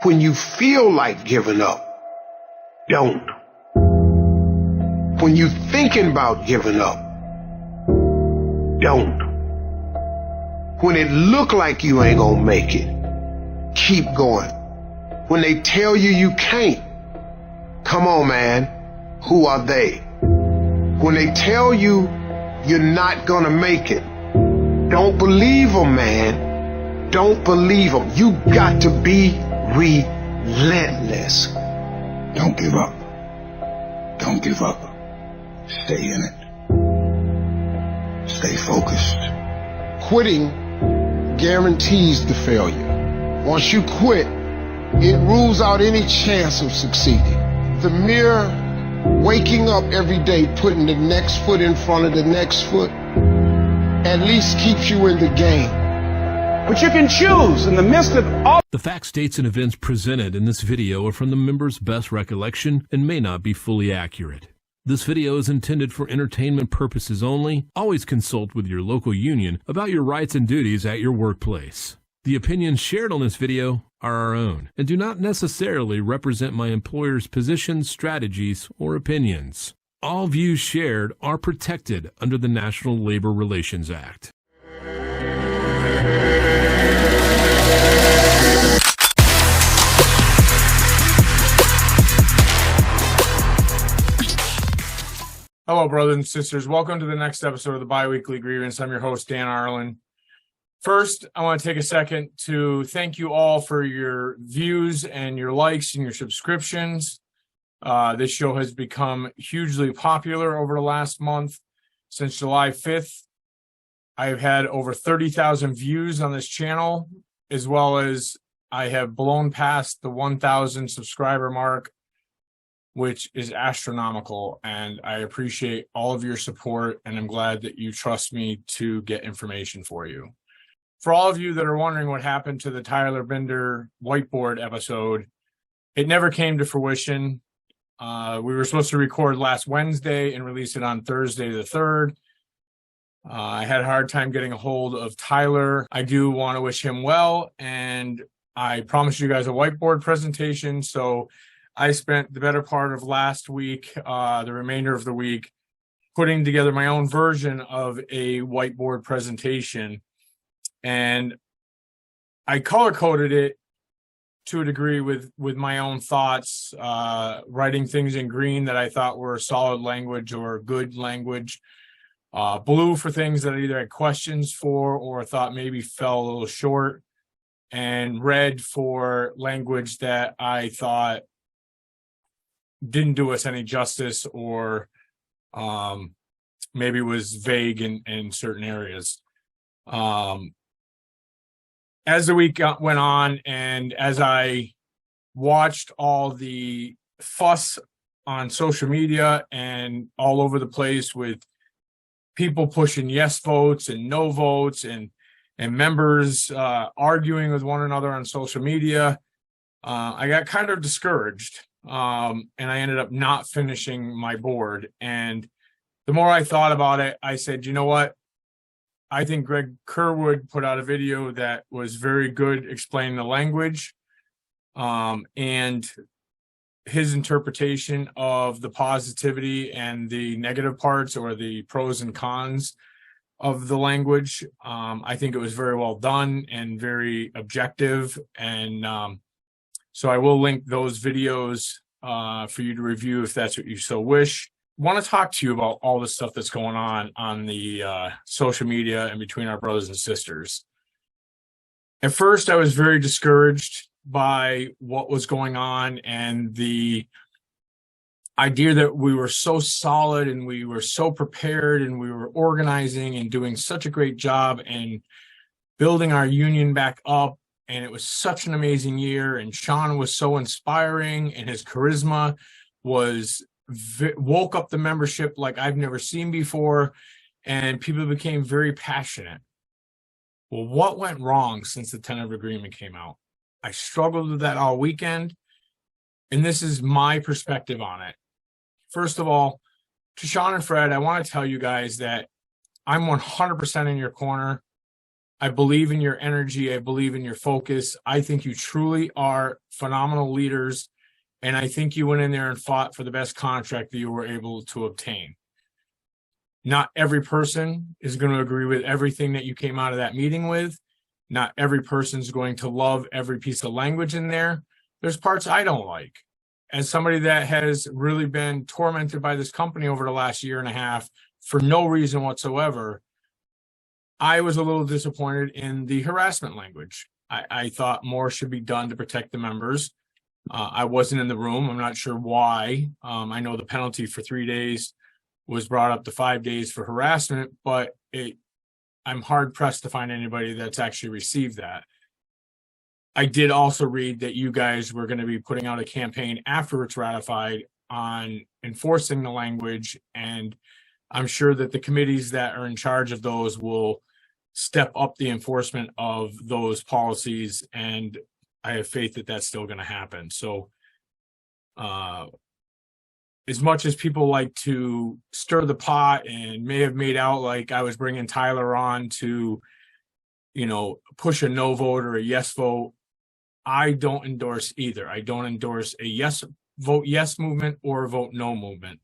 When you feel like giving up, don't. When you're thinking about giving up, don't. When it look like you ain't gonna make it, keep going. When they tell you you can't, come on, man, who are they? When they tell you you're not gonna make it, don't believe them, man. Don't believe them. You got to be relentless. Don't give up. Don't give up. Stay in it. Stay focused. Quitting guarantees the failure. Once you quit, it rules out any chance of succeeding. The mere waking up every day, putting the next foot in front of the next foot, at least keeps you in the game. But you can choose in the midst of all. The facts, dates, and events presented in this video are from the members' best recollection and may not be fully accurate. This video is intended for entertainment purposes only. Always consult with your local union about your rights and duties at your workplace. The opinions shared on this video are our own and do not necessarily represent my employer's positions, strategies, or opinions. All views shared are protected under the National Labor Relations Act. Hello, brothers and sisters. Welcome to the next episode of the Biweekly Grievance. I'm your host, Dan Arlin. First, I want to take a second to thank you all for your views and your likes and your subscriptions. This show has become hugely popular over the last month. Since July 5th, I have had over 30,000 views on this channel, as well as I have blown past the 1,000 subscriber mark, which is astronomical, and I appreciate all of your support, and I'm glad that you trust me to get information for you. For all of you that are wondering what happened to the Tyler Bender Whiteboard episode, it never came to fruition. We were supposed to record last Wednesday and release it on Thursday the 3rd. I had a hard time getting a hold of Tyler. I do want to wish him well, and I promised you guys a whiteboard presentation, so I spent the better part of last week, the remainder of the week, putting together my own version of a whiteboard presentation. And I color-coded it to a degree with my own thoughts, writing things in green that I thought were solid language or good language, blue for things that I either had questions for or thought maybe fell a little short, and red for language that I thought didn't do us any justice or maybe was vague in certain areas. As the week went on and as I watched all the fuss on social media and all over the place with people pushing yes votes and no votes and members arguing with one another on social media, I got kind of discouraged. And I ended up not finishing my board. And the more I thought about it, I said, you know what? I think Greg Kerwood put out a video that was very good explaining the language and his interpretation of the positivity and the negative parts or the pros and cons of the language. I think it was very well done and very objective. And so I will link those videos for you to review if that's what you so wish. I want to talk to you about all the stuff that's going on the social media and between our brothers and sisters. At first, I was very discouraged by what was going on and the idea that we were so solid and we were so prepared and we were organizing and doing such a great job and building our union back up. And it was such an amazing year. And Sean was so inspiring and his charisma was woke up the membership like I've never seen before. And people became very passionate. Well, what went wrong since the tentative agreement came out? I struggled with that all weekend. And this is my perspective on it. First of all, to Sean and Fred, I want to tell you guys that I'm 100% in your corner. I believe in your energy. I believe in your focus. I think you truly are phenomenal leaders. And I think you went in there and fought for the best contract that you were able to obtain. Not every person is going to agree with everything that you came out of that meeting with. Not every person is going to love every piece of language in there. There's parts I don't like. As somebody that has really been tormented by this company over the last year and a half for no reason whatsoever, I was a little disappointed in the harassment language. I thought more should be done to protect the members. I wasn't in the room. I'm not sure why. I know the penalty for 3 days was brought up to 5 days for harassment, but I'm hard pressed to find anybody that's actually received that. I did also read that you guys were going to be putting out a campaign after it's ratified on enforcing the language, and I'm sure that the committees that are in charge of those will step up the enforcement of those policies, and I have faith that that's still going to happen. So as much as people like to stir the pot and may have made out like I was bringing Tyler on to, push a no vote or a yes vote, I don't endorse either. I don't endorse a vote yes movement or a vote no movement.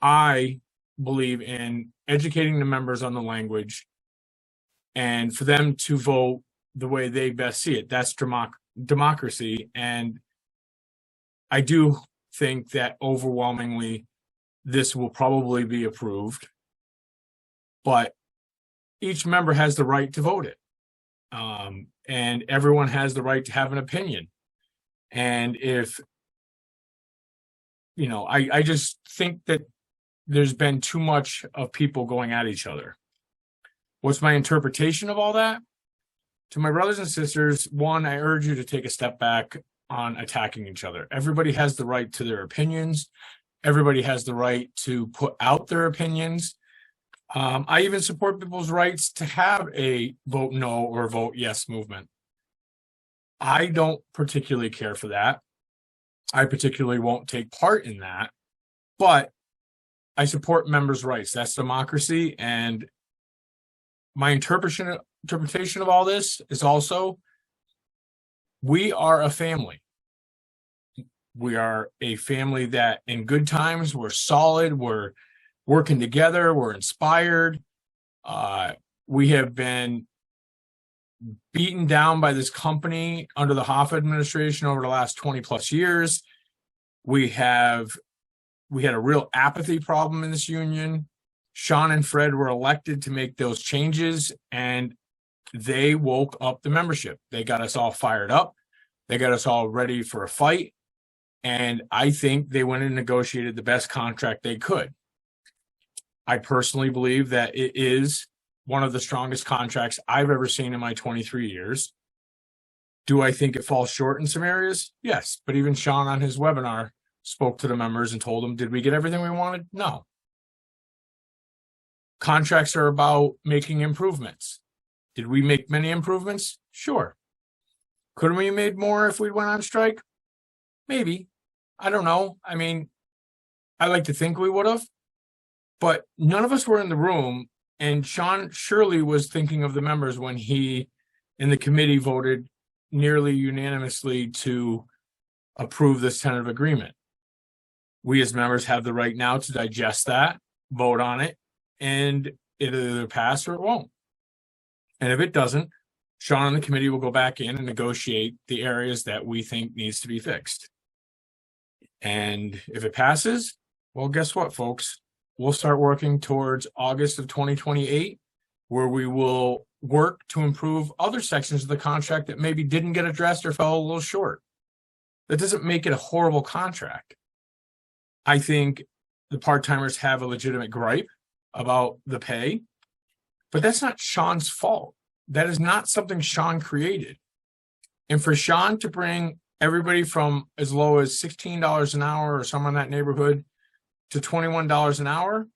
I believe in educating the members on the language and for them to vote the way they best see it. That's democracy. And I do think that overwhelmingly this will probably be approved, but each member has the right to vote it. And everyone has the right to have an opinion. And if, I just think that there's been too much of people going at each other. What's my interpretation of all that? To my brothers and sisters, one, I urge you to take a step back on attacking each other. Everybody has the right to their opinions. Everybody has the right to put out their opinions. I even support people's rights to have a vote no or vote yes movement. I don't particularly care for that. I particularly won't take part in that, but I support members' rights. That's democracy. And my interpretation of all this is also, we are a family. We are a family that in good times, we're solid, we're working together, we're inspired. We have been beaten down by this company under the Hoffa administration over the last 20 plus years. We had a real apathy problem in this union. Sean and Fred were elected to make those changes, and they woke up the membership. They got us all fired up. They got us all ready for a fight. And I think they went and negotiated the best contract they could. I personally believe that it is one of the strongest contracts I've ever seen in my 23 years. Do I think it falls short in some areas? Yes. But even Sean on his webinar spoke to the members and told them, did we get everything we wanted? No. Contracts are about making improvements. Did we make many improvements? Sure. Couldn't we have made more if we went on strike? Maybe. I don't know. I mean, I like to think we would have, but none of us were in the room. And Sean surely was thinking of the members when he and the committee voted nearly unanimously to approve this tentative agreement. We as members have the right now to digest that, vote on it, and it'll either pass or it won't. And if it doesn't, Sean and the committee will go back in and negotiate the areas that we think needs to be fixed. And if it passes, well, guess what, folks? We'll start working towards August of 2028, where we will work to improve other sections of the contract that maybe didn't get addressed or fell a little short. That doesn't make it a horrible contract. I think the part-timers have a legitimate gripe about the pay, but that's not Sean's fault. That is not something Sean created. And for Sean to bring everybody from as low as $16 an hour or somewhere in that neighborhood to $21 an hour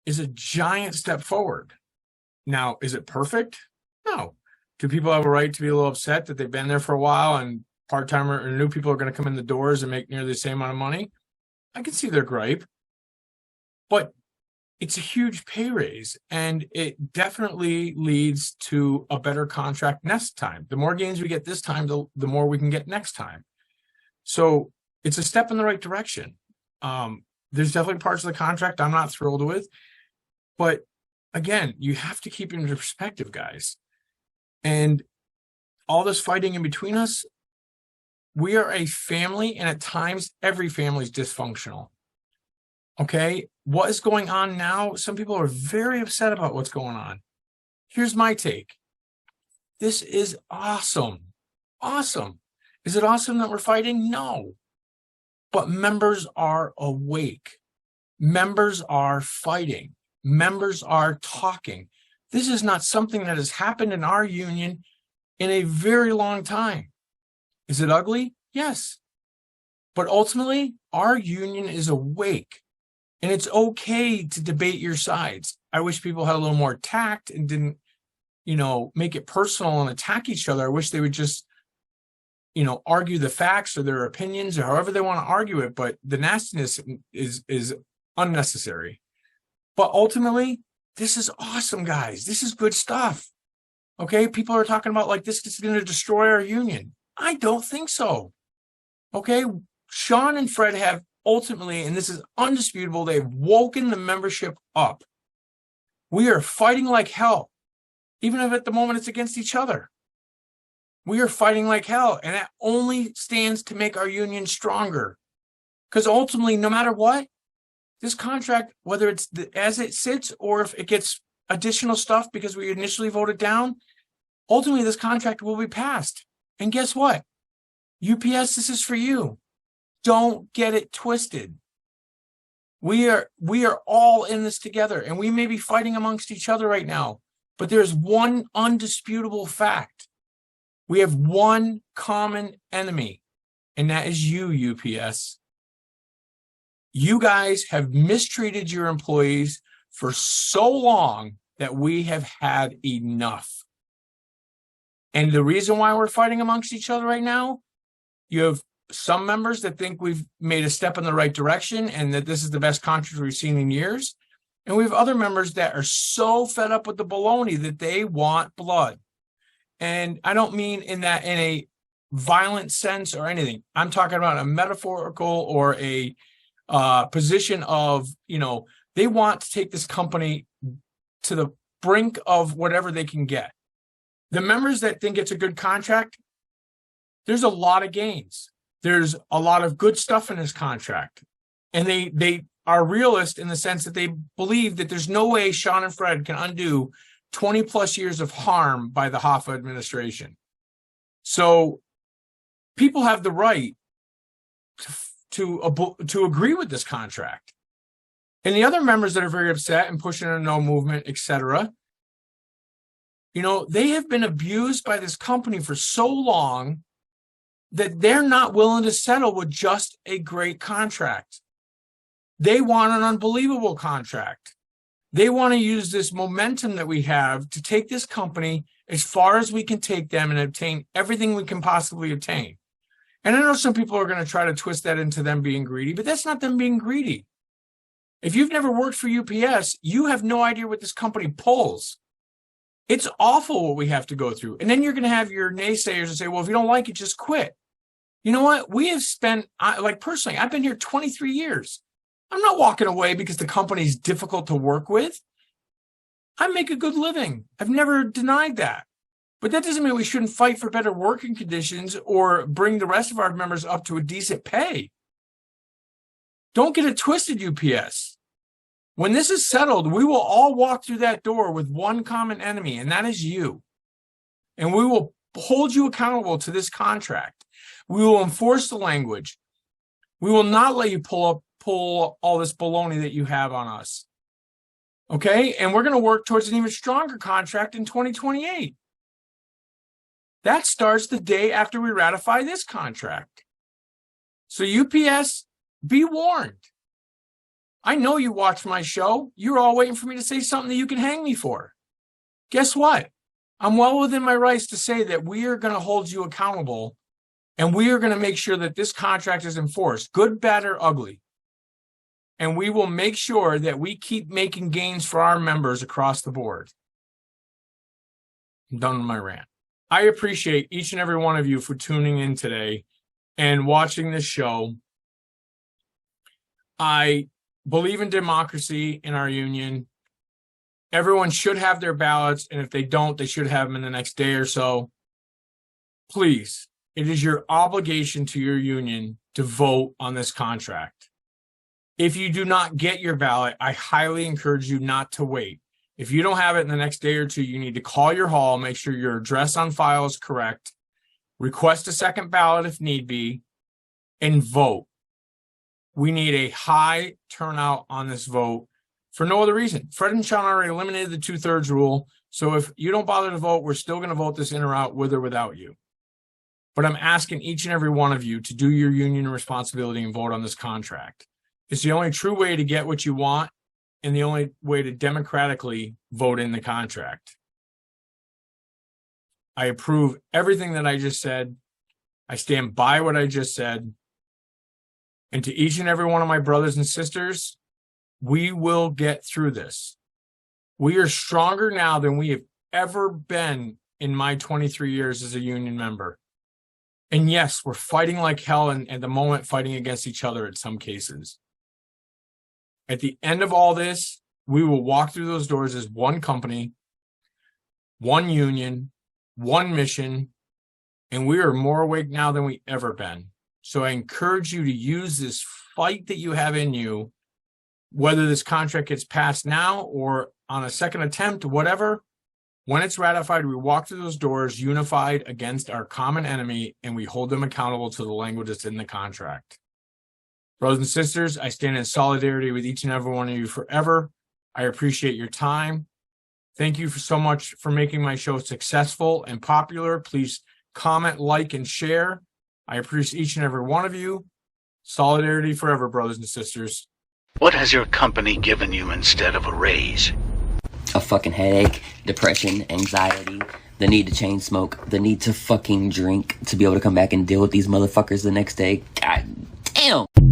is a giant step forward. Now, is it perfect? No. Do people have a right to be a little upset that they've been there for a while and part-timer or new people are going to come in the doors and make nearly the same amount of money? I can see their gripe. But it's a huge pay raise, and it definitely leads to a better contract next time. The more gains we get this time, the more we can get next time. So it's a step in the right direction. There's definitely parts of the contract I'm not thrilled with, but again, you have to keep it into perspective, guys. And all this fighting in between us, we are a family, and at times every family is dysfunctional. Okay, what is going on now? Some people are very upset about what's going on. Here's my take. This is awesome. Awesome. Is it awesome that we're fighting? No. But members are awake. Members are fighting. Members are talking. This is not something that has happened in our union in a very long time. Is it ugly? Yes. But ultimately, our union is awake. And it's okay to debate your sides. I wish people had a little more tact and didn't, make it personal and attack each other. I wish they would just, argue the facts or their opinions or however they want to argue it. But the nastiness is unnecessary. But ultimately, this is awesome, guys. This is good stuff. Okay, people are talking about like this is going to destroy our union. I don't think so. Okay, Sean and Fred have ultimately, and this is undisputable, they've woken the membership up. We are fighting like hell, even if at the moment it's against each other. We are fighting like hell, and that only stands to make our union stronger. Because ultimately, no matter what, this contract, whether it's as it sits or if it gets additional stuff because we initially voted down, ultimately this contract will be passed. And guess what? UPS, this is for you. Don't get it twisted. We are all in this together, and we may be fighting amongst each other right now, but there's one undisputable fact. We have one common enemy, and that is you, UPS. You guys have mistreated your employees for so long that we have had enough. And the reason why we're fighting amongst each other right now, you have some members that think we've made a step in the right direction and that this is the best contract we've seen in years. And we have other members that are so fed up with the baloney that they want blood. And I don't mean in a violent sense or anything. I'm talking about a metaphorical or a position of, they want to take this company to the brink of whatever they can get. The members that think it's a good contract, there's a lot of gains. There's a lot of good stuff in this contract. And they are realist in the sense that they believe that there's no way Sean and Fred can undo 20 plus years of harm by the Hoffa administration. So people have the right to agree with this contract. And the other members that are very upset and pushing a no movement, etc., they have been abused by this company for so long that they're not willing to settle with just a great contract. They want an unbelievable contract. They want to use this momentum that we have to take this company as far as we can take them and obtain everything we can possibly obtain. And I know some people are going to try to twist that into them being greedy, but that's not them being greedy. If you've never worked for UPS, you have no idea what this company pulls. It's awful what we have to go through. And then you're going to have your naysayers and say, well, if you don't like it, just quit. You know what? We have spent, personally, I've been here 23 years. I'm not walking away because the company's difficult to work with. I make a good living. I've never denied that. But that doesn't mean we shouldn't fight for better working conditions or bring the rest of our members up to a decent pay. Don't get it twisted, UPS. When this is settled, we will all walk through that door with one common enemy, and that is you. And we will hold you accountable to this contract. We will enforce the language. We will not let you pull all this baloney that you have on us. Okay? And we're going to work towards an even stronger contract in 2028. That starts the day after we ratify this contract. So UPS, be warned. I know you watch my show. You're all waiting for me to say something that you can hang me for. Guess what? I'm well within my rights to say that we are going to hold you accountable, and we are going to make sure that this contract is enforced, good, bad, or ugly. and we will make sure that we keep making gains for our members across the board. I'm done with my rant. I appreciate each and every one of you for tuning in today and watching this show. I believe in democracy in our union. Everyone should have their ballots, and if they don't, they should have them in the next day or so. Please, it is your obligation to your union to vote on this contract. If you do not get your ballot, I highly encourage you not to wait. If you don't have it in the next day or two, you need to call your hall, make sure your address on file is correct, request a second ballot if need be, and vote. We need a high turnout on this vote for no other reason. Fred and Sean already eliminated the 2/3 rule, so if you don't bother to vote, we're still going to vote this in or out with or without you. But I'm asking each and every one of you to do your union responsibility and vote on this contract. It's the only true way to get what you want and the only way to democratically vote in the contract. I approve everything that I just said. I stand by what I just said. And to each and every one of my brothers and sisters, we will get through this. We are stronger now than we have ever been in my 23 years as a union member. And yes, we're fighting like hell and at the moment fighting against each other in some cases. At the end of all this, we will walk through those doors as one company, one union, one mission, and we are more awake now than we ever been. So I encourage you to use this fight that you have in you, whether this contract gets passed now or on a second attempt, whatever. When it's ratified, we walk through those doors unified against our common enemy, and we hold them accountable to the language that's in the contract. Brothers and sisters, I stand in solidarity with each and every one of you forever. I appreciate your time. Thank you so much for making my show successful and popular. Please comment, like, and share. I appreciate each and every one of you. Solidarity forever, brothers and sisters. What has your company given you instead of a raise? A fucking headache, depression, anxiety, the need to chain smoke, the need to fucking drink to be able to come back and deal with these motherfuckers the next day. God damn!